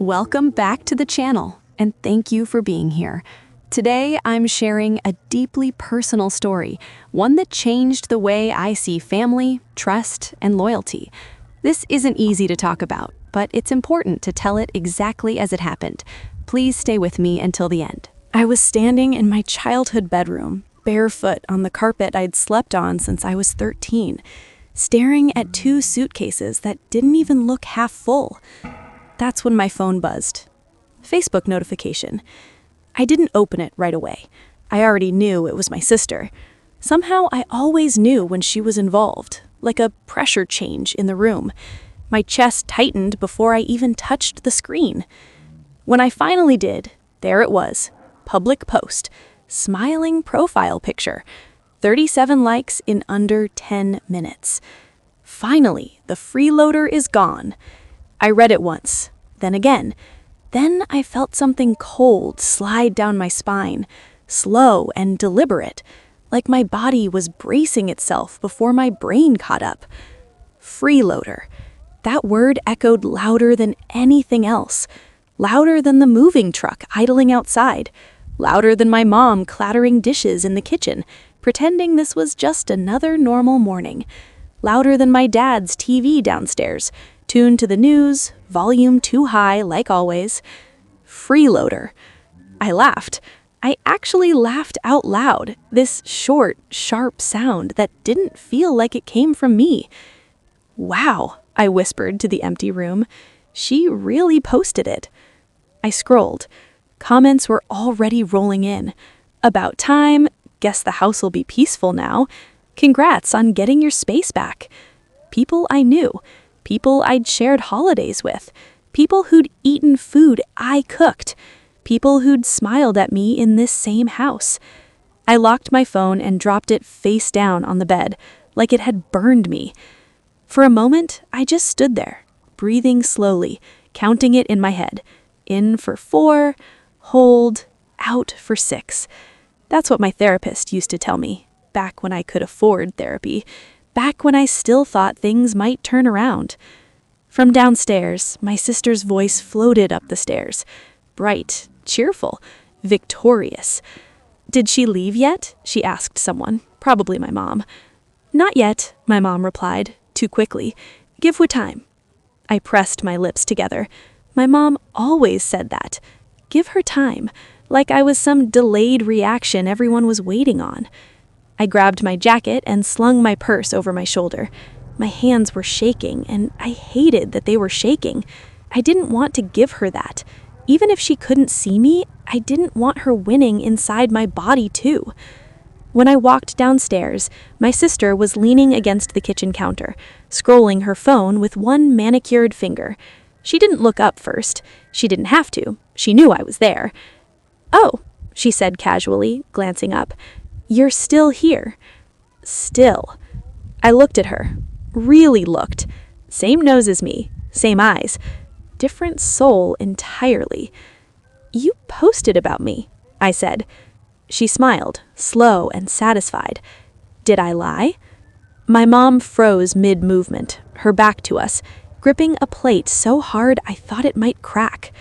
Welcome back to the channel, and thank you for being here. Today, I'm sharing a deeply personal story, one that changed the way I see family, trust, and loyalty. This isn't easy to talk about, but it's important to tell it exactly as it happened. Please stay with me until the end. I was standing in my childhood bedroom, barefoot on the carpet I'd slept on since I was 13, staring at two suitcases that didn't even look half full. That's when my phone buzzed. Facebook notification. I didn't open it right away. I already knew it was my sister. Somehow I always knew when she was involved, like a pressure change in the room. My chest tightened before I even touched the screen. When I finally did, there it was. Public post. Smiling profile picture. 37 likes in under 10 minutes. Finally, the freeloader is gone. I read it once, then again. Then I felt something cold slide down my spine, slow and deliberate, like my body was bracing itself before my brain caught up. Freeloader. That word echoed louder than anything else, louder than the moving truck idling outside, louder than my mom clattering dishes in the kitchen, pretending this was just another normal morning, louder than my dad's TV downstairs, tuned to the news, volume too high like always. Freeloader. I laughed. I actually laughed out loud, this short, sharp sound that didn't feel like it came from me. Wow, I whispered to the empty room. She really posted it. I scrolled. Comments were already rolling in. About time. Guess the house will be peaceful now. Congrats on getting your space back. People I knew. People I'd shared holidays with. People who'd eaten food I cooked. People who'd smiled at me in this same house. I locked my phone and dropped it face down on the bed, like it had burned me. For a moment, I just stood there, breathing slowly, counting it in my head. In for 4, hold, out for 6. That's what my therapist used to tell me, back when I could afford therapy, back when I still thought things might turn around. From downstairs, my sister's voice floated up the stairs, bright, cheerful, victorious. Did she leave yet? She asked someone, probably my mom. Not yet, my mom replied, too quickly. Give her time. I pressed my lips together. My mom always said that. Give her time, like I was some delayed reaction everyone was waiting on. I grabbed my jacket and slung my purse over my shoulder. My hands were shaking, and I hated that they were shaking. I didn't want to give her that. Even if she couldn't see me, I didn't want her winning inside my body too. When I walked downstairs, my sister was leaning against the kitchen counter, scrolling her phone with one manicured finger. She didn't look up first. She didn't have to. She knew I was there. "Oh," she said casually, glancing up. "You're still here." Still. I looked at her. Really looked. Same nose as me. Same eyes. Different soul entirely. "You posted about me," I said. She smiled, slow and satisfied. Did I lie? My mom froze mid-movement, her back to us, gripping a plate so hard I thought it might crack.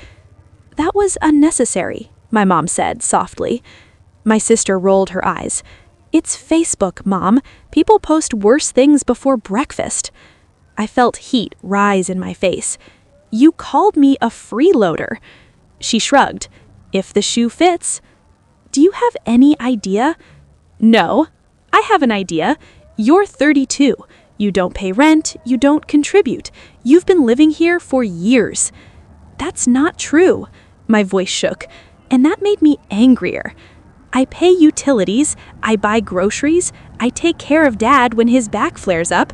"That was unnecessary," my mom said softly. My sister rolled her eyes. "It's Facebook, Mom. People post worse things before breakfast." I felt heat rise in my face. "You called me a freeloader." She shrugged. "If the shoe fits." "Do you have any idea?" "No. I have an idea. You're 32. You don't pay rent. You don't contribute. You've been living here for years." "That's not true." My voice shook, and that made me angrier. "I pay utilities, I buy groceries, I take care of Dad when his back flares up,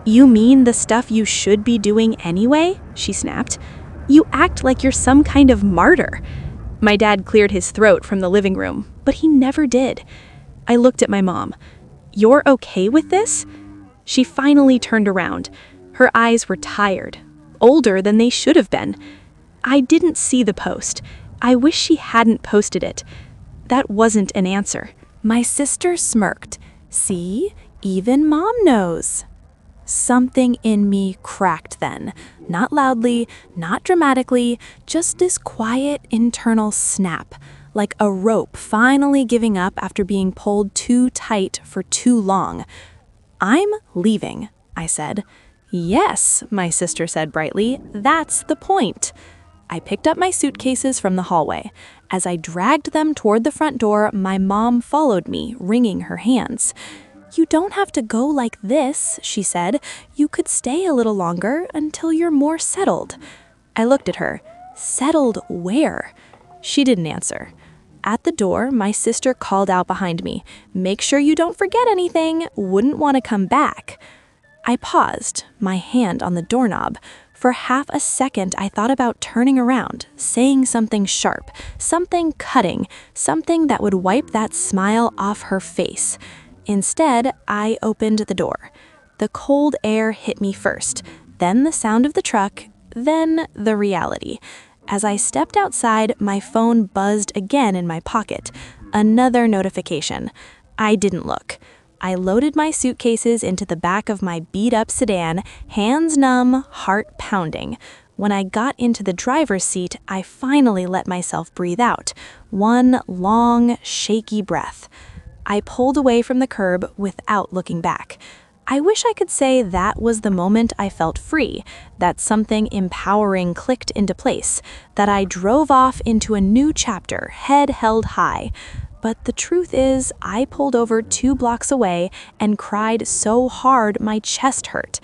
You mean the stuff you should be doing anyway?" she snapped. "You act like you're some kind of martyr." My dad cleared his throat from the living room, but he never did. I looked at my mom. "You're okay with this?" She finally turned around. Her eyes were tired, older than they should have been. I didn't see the post. I wish she hadn't posted it. That wasn't an answer. My sister smirked. "See, even Mom knows." Something in me cracked then. Not loudly, not dramatically, just this quiet internal snap, like a rope finally giving up after being pulled too tight for too long. "I'm leaving," I said. "Yes," my sister said brightly, "that's the point." I picked up my suitcases from the hallway. As I dragged them toward the front door, my mom followed me, wringing her hands. "You don't have to go like this," she said. "You could stay a little longer until you're more settled." I looked at her. Settled where? She didn't answer. At the door, my sister called out behind me, "Make sure you don't forget anything. Wouldn't want to come back." I paused, my hand on the doorknob. For half a second, I thought about turning around, saying something sharp, something cutting, something that would wipe that smile off her face. Instead, I opened the door. The cold air hit me first, then the sound of the truck, then the reality. As I stepped outside, my phone buzzed again in my pocket. Another notification. I didn't look. I loaded my suitcases into the back of my beat-up sedan, hands numb, heart pounding. When I got into the driver's seat, I finally let myself breathe out. One long, shaky breath. I pulled away from the curb without looking back. I wish I could say that was the moment I felt free, that something empowering clicked into place, that I drove off into a new chapter, head held high. But the truth is, I pulled over 2 blocks away and cried so hard my chest hurt.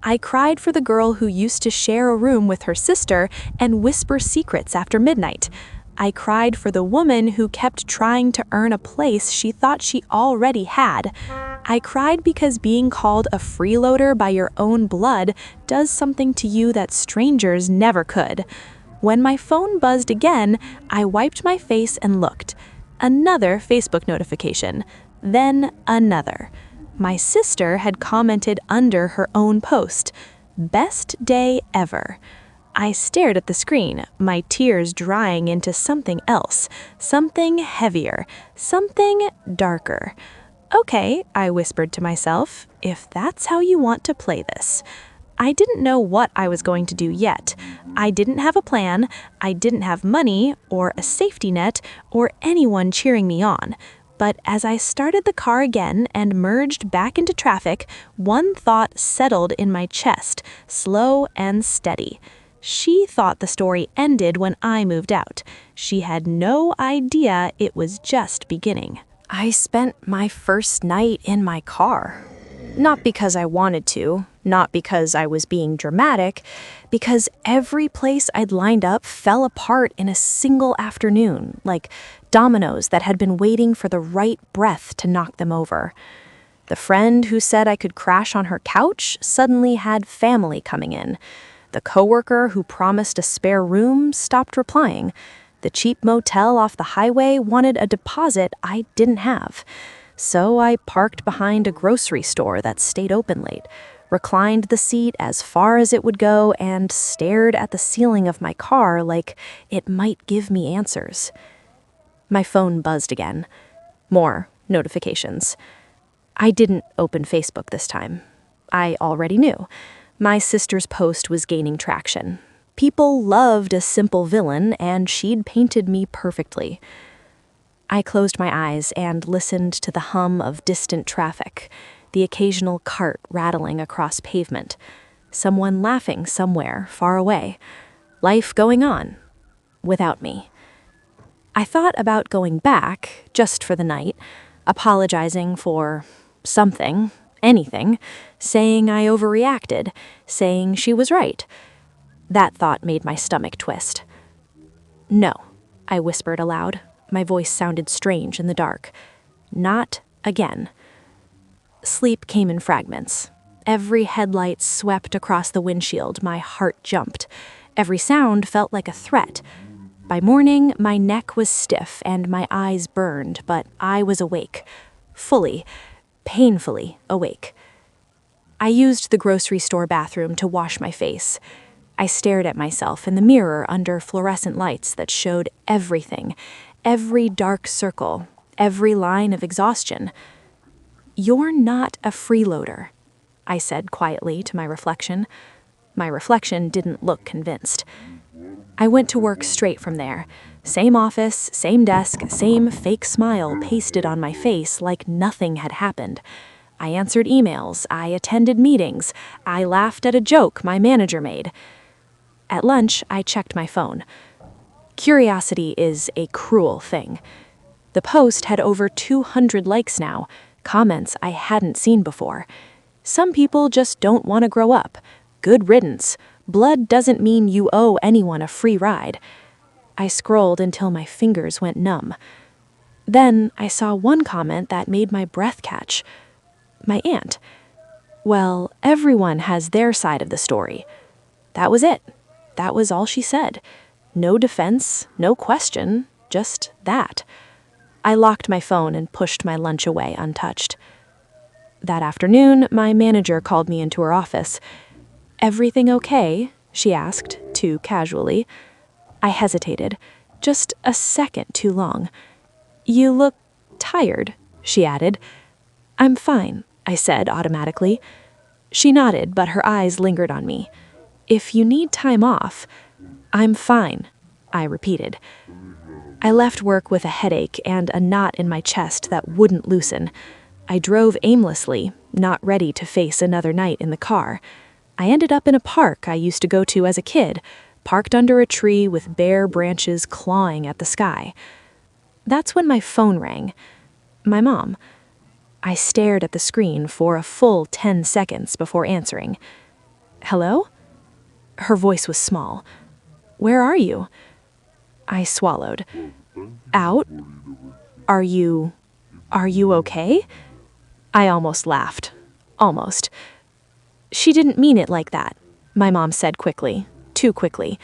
I cried for the girl who used to share a room with her sister and whisper secrets after midnight. I cried for the woman who kept trying to earn a place she thought she already had. I cried because being called a freeloader by your own blood does something to you that strangers never could. When my phone buzzed again, I wiped my face and looked. Another Facebook notification, then another. My sister had commented under her own post, "Best day ever." I stared at the screen, my tears drying into something else, something heavier, something darker. "Okay," I whispered to myself, "if that's how you want to play this." I didn't know what I was going to do yet. I didn't have a plan, I didn't have money, or a safety net, or anyone cheering me on. But as I started the car again and merged back into traffic, one thought settled in my chest, slow and steady. She thought the story ended when I moved out. She had no idea it was just beginning. I spent my first night in my car. Not because I wanted to, not because I was being dramatic, because every place I'd lined up fell apart in a single afternoon, like dominoes that had been waiting for the right breath to knock them over. The friend who said I could crash on her couch suddenly had family coming in. The coworker who promised a spare room stopped replying. The cheap motel off the highway wanted a deposit I didn't have. So I parked behind a grocery store that stayed open late, reclined the seat as far as it would go, and stared at the ceiling of my car like it might give me answers. My phone buzzed again. More notifications. I didn't open Facebook this time. I already knew. My sister's post was gaining traction. People loved a simple villain, and she'd painted me perfectly. I closed my eyes and listened to the hum of distant traffic, the occasional cart rattling across pavement, someone laughing somewhere far away, life going on, without me. I thought about going back, just for the night, apologizing for something, anything, saying I overreacted, saying she was right. That thought made my stomach twist. "No," I whispered aloud. My voice sounded strange in the dark. "Not again." Sleep came in fragments. Every headlight swept across the windshield, my heart jumped. Every sound felt like a threat. By morning, my neck was stiff and my eyes burned, but I was awake. Fully, painfully awake. I used the grocery store bathroom to wash my face. I stared at myself in the mirror under fluorescent lights that showed everything, every dark circle, every line of exhaustion. "You're not a freeloader," I said quietly to my reflection. My reflection didn't look convinced. I went to work straight from there. Same office, same desk, same fake smile pasted on my face like nothing had happened. I answered emails, I attended meetings, I laughed at a joke my manager made. At lunch, I checked my phone. Curiosity is a cruel thing. The post had over 200 likes now, comments I hadn't seen before. Some people just don't want to grow up. Good riddance. Blood doesn't mean you owe anyone a free ride. I scrolled until my fingers went numb. Then I saw one comment that made my breath catch. My aunt. Well, everyone has their side of the story. That was it. That was all she said. No defense, no question, just that. I locked my phone and pushed my lunch away untouched. That afternoon, my manager called me into her office. "Everything okay?" she asked, too casually. I hesitated, just a second too long. "You look tired," she added. "I'm fine," I said automatically. She nodded, but her eyes lingered on me. "If you need time off..." "I'm fine," I repeated. I left work with a headache and a knot in my chest that wouldn't loosen. I drove aimlessly, not ready to face another night in the car. I ended up in a park I used to go to as a kid, parked under a tree with bare branches clawing at the sky. That's when my phone rang. My mom. I stared at the screen for a full 10 seconds before answering. "Hello?" Her voice was small. "Where are you?" I swallowed. "Out? Are you okay?" I almost laughed. Almost. "She didn't mean it like that," my mom said quickly, too quickly.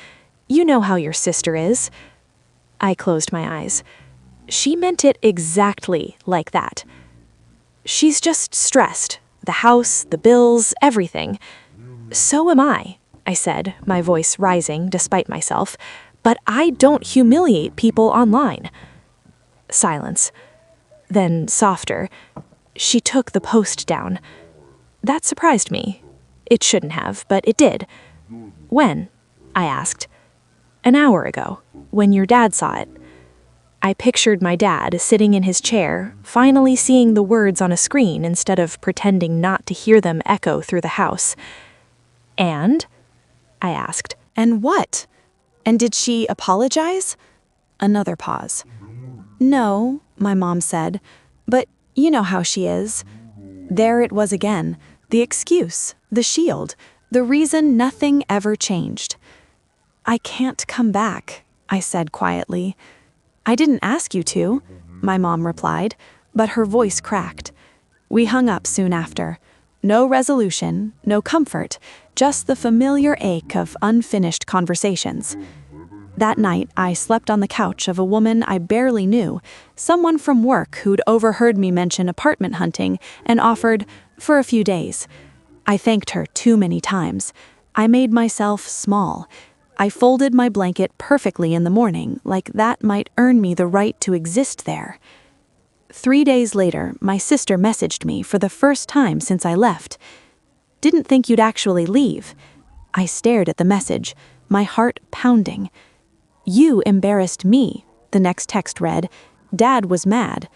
"You know how your sister is." I closed my eyes. She meant it exactly like that. "She's just stressed. The house, the bills, everything." "So am I," I said, my voice rising despite myself. "But I don't humiliate people online." Silence. Then softer. "She took the post down." That surprised me. It shouldn't have, but it did. "When?" I asked. "An hour ago, when your dad saw it." I pictured my dad sitting in his chair, finally seeing the words on a screen instead of pretending not to hear them echo through the house. "And?" I asked. "And what? And did she apologize?" Another pause. "No," my mom said, "but you know how she is." There it was again, the excuse, the shield, the reason nothing ever changed. "I can't come back," I said quietly. "I didn't ask you to," my mom replied, but her voice cracked. We hung up soon after. No resolution, no comfort, just the familiar ache of unfinished conversations. That night, I slept on the couch of a woman I barely knew, someone from work who'd overheard me mention apartment hunting and offered for a few days. I thanked her too many times. I made myself small. I folded my blanket perfectly in the morning, like that might earn me the right to exist there. 3 days later, my sister messaged me for the first time since I left. "Didn't think you'd actually leave." I stared at the message, my heart pounding. "You embarrassed me," the next text read. "Dad was mad."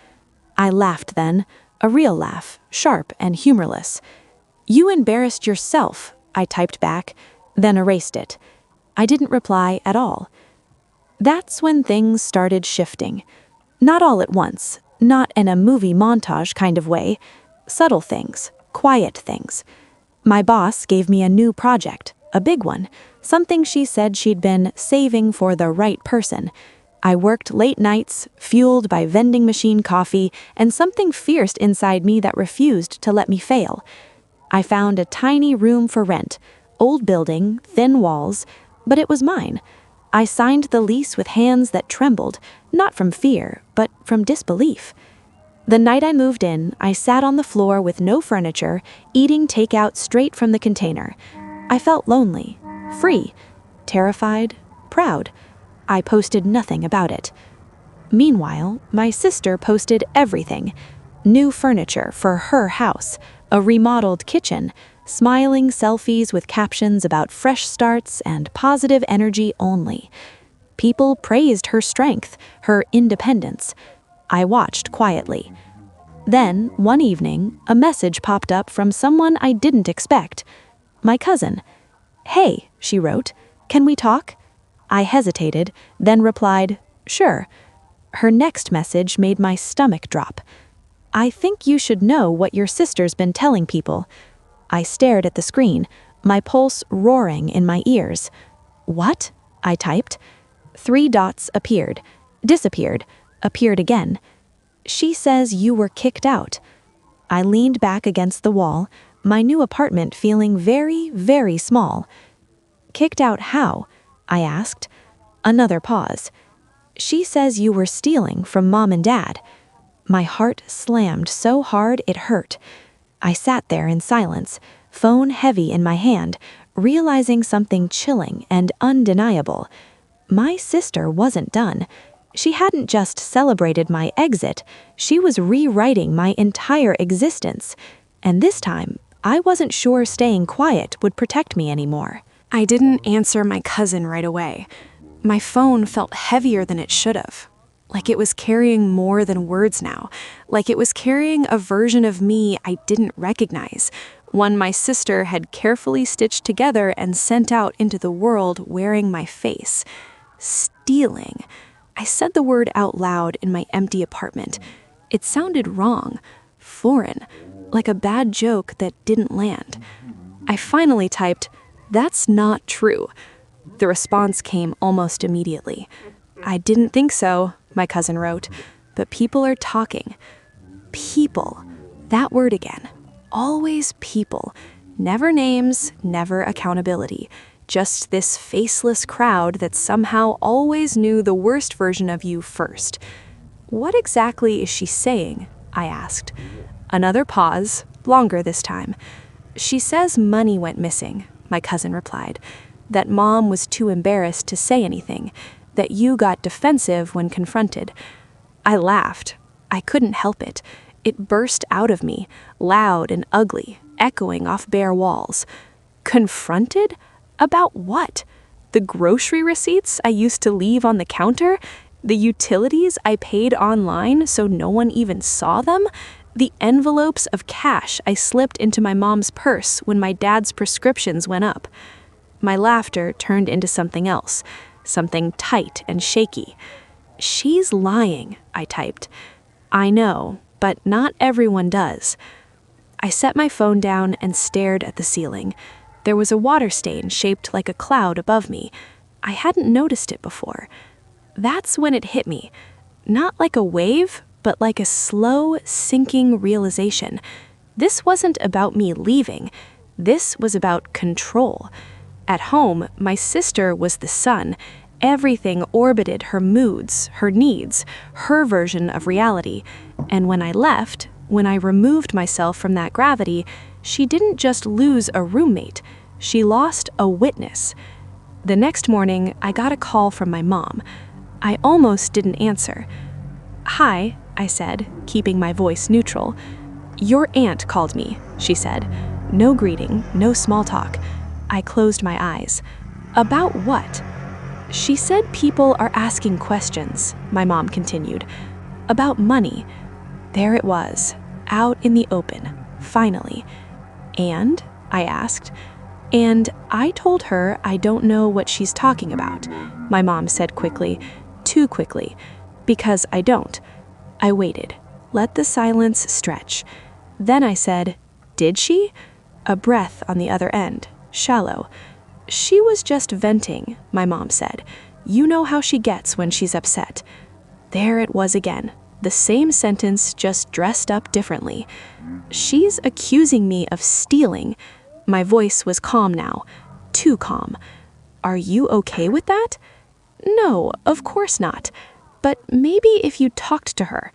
I laughed then, a real laugh, sharp and humorless. "You embarrassed yourself," I typed back, then erased it. I didn't reply at all. That's when things started shifting. Not all at once, not in a movie montage kind of way. Subtle things, quiet things. My boss gave me a new project, a big one, something she said she'd been saving for the right person. I worked late nights, fueled by vending machine coffee, and something fierce inside me that refused to let me fail. I found a tiny room for rent, old building, thin walls, but it was mine. I signed the lease with hands that trembled, not from fear, but from disbelief. The night I moved in, I sat on the floor with no furniture, eating takeout straight from the container. I felt lonely, free, terrified, proud. I posted nothing about it. Meanwhile, my sister posted everything. New furniture for her house, a remodeled kitchen, smiling selfies with captions about fresh starts and positive energy only. People praised her strength, her independence. I watched quietly. Then, one evening, a message popped up from someone I didn't expect. My cousin. "Hey," she wrote, "can we talk?" I hesitated, then replied, "Sure." Her next message made my stomach drop. "I think you should know what your sister's been telling people." I stared at the screen, my pulse roaring in my ears. "What?" I typed. 3 dots appeared, disappeared, appeared again. "She says you were kicked out." I leaned back against the wall, my new apartment feeling very, very small. "Kicked out how?" I asked. Another pause. "She says you were stealing from Mom and Dad." My heart slammed so hard it hurt. I sat there in silence, phone heavy in my hand, realizing something chilling and undeniable. My sister wasn't done. She hadn't just celebrated my exit, she was rewriting my entire existence. And this time, I wasn't sure staying quiet would protect me anymore. I didn't answer my cousin right away. My phone felt heavier than it should have. Like it was carrying more than words now. Like it was carrying a version of me I didn't recognize. One my sister had carefully stitched together and sent out into the world wearing my face. Stealing. I said the word out loud in my empty apartment. It sounded wrong, foreign, like a bad joke that didn't land. I finally typed, "That's not true." The response came almost immediately. "I didn't think so," my cousin wrote, "but people are talking." People. That word again. Always people. Never names, never accountability. Just this faceless crowd that somehow always knew the worst version of you first. "What exactly is she saying?" I asked. Another pause, longer this time. "She says money went missing," my cousin replied. "That Mom was too embarrassed to say anything. That you got defensive when confronted." I laughed. I couldn't help it. It burst out of me, loud and ugly, echoing off bare walls. Confronted? About what? The grocery receipts I used to leave on the counter? The utilities I paid online so no one even saw them? The envelopes of cash I slipped into my mom's purse when my dad's prescriptions went up? My laughter turned into something else, something tight and shaky. "She's lying," I typed. "I know, but not everyone does." I set my phone down and stared at the ceiling. There was a water stain shaped like a cloud above me. I hadn't noticed it before. That's when it hit me. Not like a wave, but like a slow, sinking realization. This wasn't about me leaving. This was about control. At home, my sister was the sun. Everything orbited her moods, her needs, her version of reality. And when I left, when I removed myself from that gravity, she didn't just lose a roommate, she lost a witness. The next morning, I got a call from my mom. I almost didn't answer. "Hi," I said, keeping my voice neutral. "Your aunt called me," she said. No greeting, no small talk. I closed my eyes. "About what?" "She said people are asking questions," my mom continued. "About money." There it was, out in the open, finally. "And?" I asked. "And I told her I don't know what she's talking about," my mom said quickly, too quickly, "because I don't." I waited, let the silence stretch. Then I said, "Did she?" A breath on the other end, shallow. "She was just venting," my mom said. "You know how she gets when she's upset." There it was again, the same sentence just dressed up differently. "She's accusing me of stealing." My voice was calm now, too calm. "Are you okay with that?" "No, of course not. But maybe if you talked to her."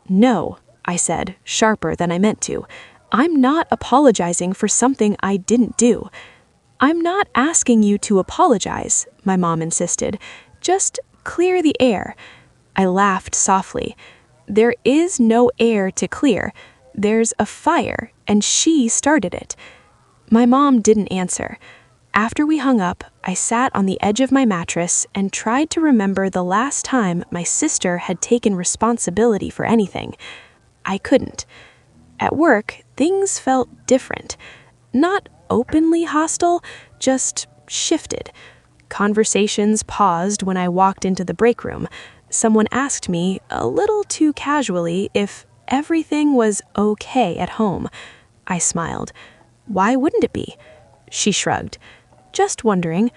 "No," I said, sharper than I meant to. "I'm not apologizing for something I didn't do." "I'm not asking you to apologize," my mom insisted. "Just clear the air." I laughed softly. "There is no air to clear. There's a fire, and she started it." My mom didn't answer. After we hung up, I sat on the edge of my mattress and tried to remember the last time my sister had taken responsibility for anything. I couldn't. At work, things felt different. Not openly hostile, just shifted. Conversations paused when I walked into the break room. Someone asked me, a little too casually, if everything was okay at home. I smiled. Why wouldn't it be? She shrugged. Just wondering.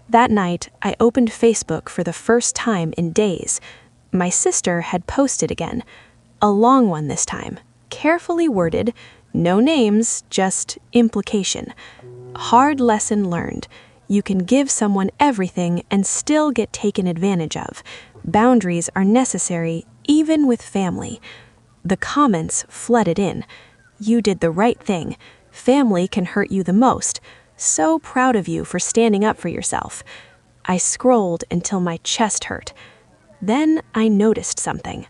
That night, I opened Facebook for the first time in days. My sister had posted again. A long one this time, carefully worded, no names, just implication. Hard lesson learned. You can give someone everything and still get taken advantage of. Boundaries are necessary, even with family. The comments flooded in. You did the right thing. Family can hurt you the most. So proud of you for standing up for yourself. I scrolled until my chest hurt. Then I noticed something.